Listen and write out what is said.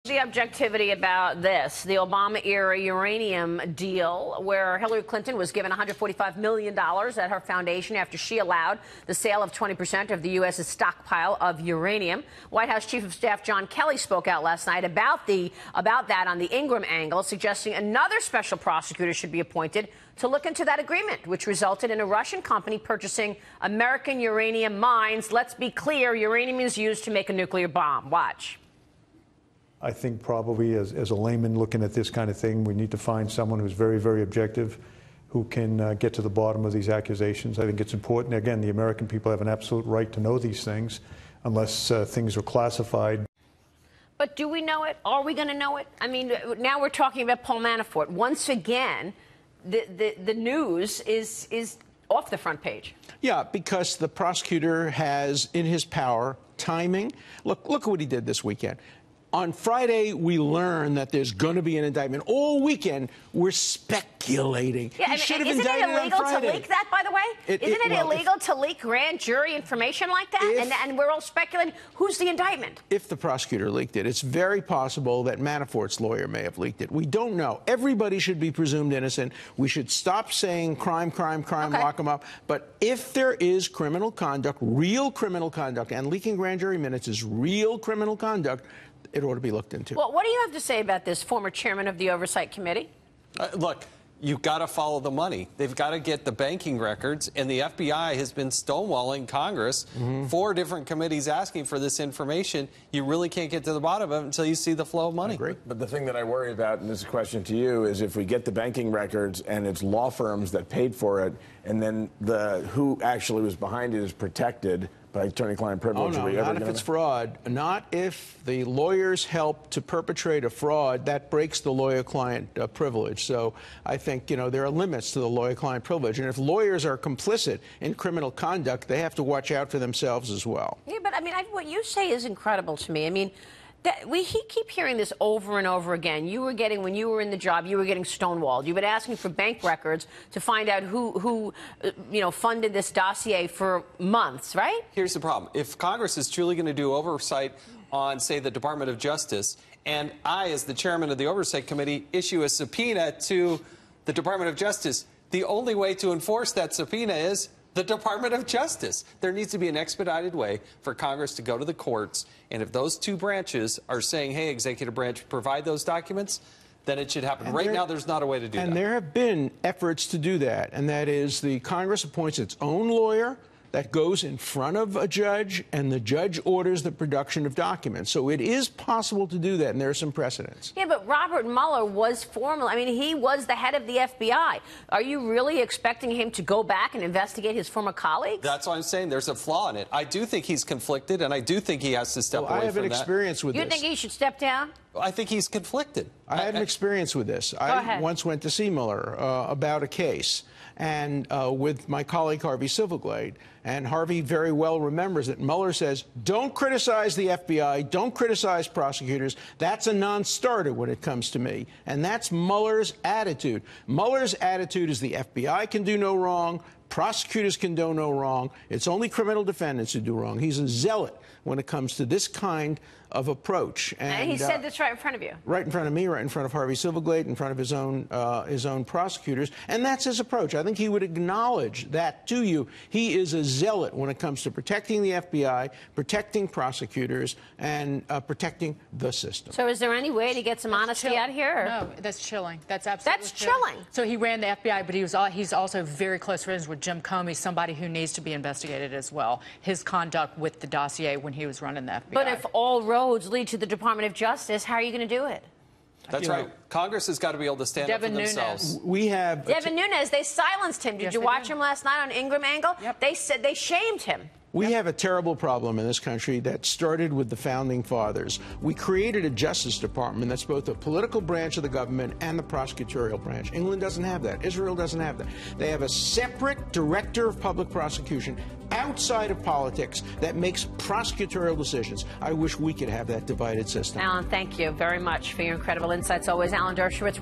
The objectivity about this, the Obama-era uranium deal, where Hillary Clinton was given $145 million at her foundation after she allowed the sale of 20% of the U.S.'s stockpile of uranium. White House Chief of Staff John Kelly spoke out last night about that on the Ingram angle, suggesting another special prosecutor should be appointed to look into that agreement, which resulted in a Russian company purchasing American uranium mines. Let's be clear, uranium is used to make a nuclear bomb. Watch. I think probably as a layman looking at this kind of thing, we need to find someone who's very, very objective, who can get to the bottom of these accusations. I think it's important. Again, the American people have an absolute right to know these things unless things are classified. But do we know it? Are we going to know it? I mean, now we're talking about Paul Manafort. Once again, the news is off the front page. Yeah, because the prosecutor has in his power timing. Look at what he did this weekend. On Friday, we learned that there's going to be an indictment. All weekend, we're speculating. Yeah, isn't it illegal to leak that, by the way? Isn't it illegal to leak grand jury information like that? And we're all speculating. Who's the indictment? If the prosecutor leaked it, it's very possible that Manafort's lawyer may have leaked it. We don't know. Everybody should be presumed innocent. We should stop saying crime, crime, crime, okay, lock them up. But if there is criminal conduct, real criminal conduct, and leaking grand jury minutes is real criminal conduct, it ought to be looked into. Well, what do you have to say about this former chairman of the Oversight Committee? Look, you've got to follow the money. They've got to get the banking records, and the FBI has been stonewalling Congress. 4 different committees asking for this information. You really can't get to the bottom of it until you see the flow of money. I agree. But the thing that I worry about, and this is a question to you, is if we get the banking records and it's law firms that paid for it, and then who actually was behind it is protected by attorney-client privilege. Oh, no, not if it's fraud. Not if the lawyers help to perpetrate a fraud. That breaks the lawyer-client privilege. So I think, there are limits to the lawyer-client privilege. And if lawyers are complicit in criminal conduct, they have to watch out for themselves as well. Yeah, but, I mean, what you say is incredible to me. I mean, we keep hearing this over and over again. When you were in the job, you were getting stonewalled. You've been asking for bank records to find out who funded this dossier for months, right? Here's the problem. If Congress is truly going to do oversight on, say, the Department of Justice, and I, as the chairman of the Oversight Committee, issue a subpoena to the Department of Justice, the only way to enforce that subpoena is the Department of Justice. There needs to be an expedited way for Congress to go to the courts, and if those 2 branches are saying, hey, executive branch, provide those documents, then it should happen. Right now, there's not a way to do that. And there have been efforts to do that, and that is the Congress appoints its own lawyer that goes in front of a judge, and the judge orders the production of documents. So it is possible to do that, and there are some precedents. Yeah, but Robert Mueller was he was the head of the FBI. Are you really expecting him to go back and investigate his former colleagues? That's what I'm saying. There's a flaw in it. I do think he's conflicted, and I do think he has to step away from that. I have an experience with this. You think he should step down? I think he's conflicted. I had an experience with this. I once went to see Mueller about a case, and with my colleague Harvey Silverglade. And Harvey very well remembers that Mueller says, don't criticize the FBI, don't criticize prosecutors. That's a non-starter when it comes to me. And that's Mueller's attitude. Mueller's attitude is the FBI can do no wrong, prosecutors can do no wrong. It's only criminal defendants who do wrong. He's a zealot when it comes to this kind of approach. And he said this right in front of you. Right in front of me, right in front of Harvey Silverglade, in front of his own prosecutors. And that's his approach. I think he would acknowledge that to you. He is a zealot when it comes to protecting the FBI, protecting prosecutors, and protecting the system. So is there any way to get some honesty out here? No, that's chilling. That's absolutely chilling. So he ran the FBI, but he's also very close friends with Jim Comey, somebody who needs to be investigated as well. His conduct with the dossier when he was running the FBI. But if all roads lead to the Department of Justice, how are you going to do it? That's right. Congress has got to be able to stand up for themselves. We have Devin Nunes. They silenced him. Did you watch him last night on Ingram Angle? Yep. They said they shamed him. We have a terrible problem in this country that started with the Founding Fathers. We created a Justice Department that's both a political branch of the government and the prosecutorial branch. England doesn't have that. Israel doesn't have that. They have a separate director of public prosecution outside of politics that makes prosecutorial decisions. I wish we could have that divided system. Alan, thank you very much for your incredible insights. Always, Alan Dershowitz.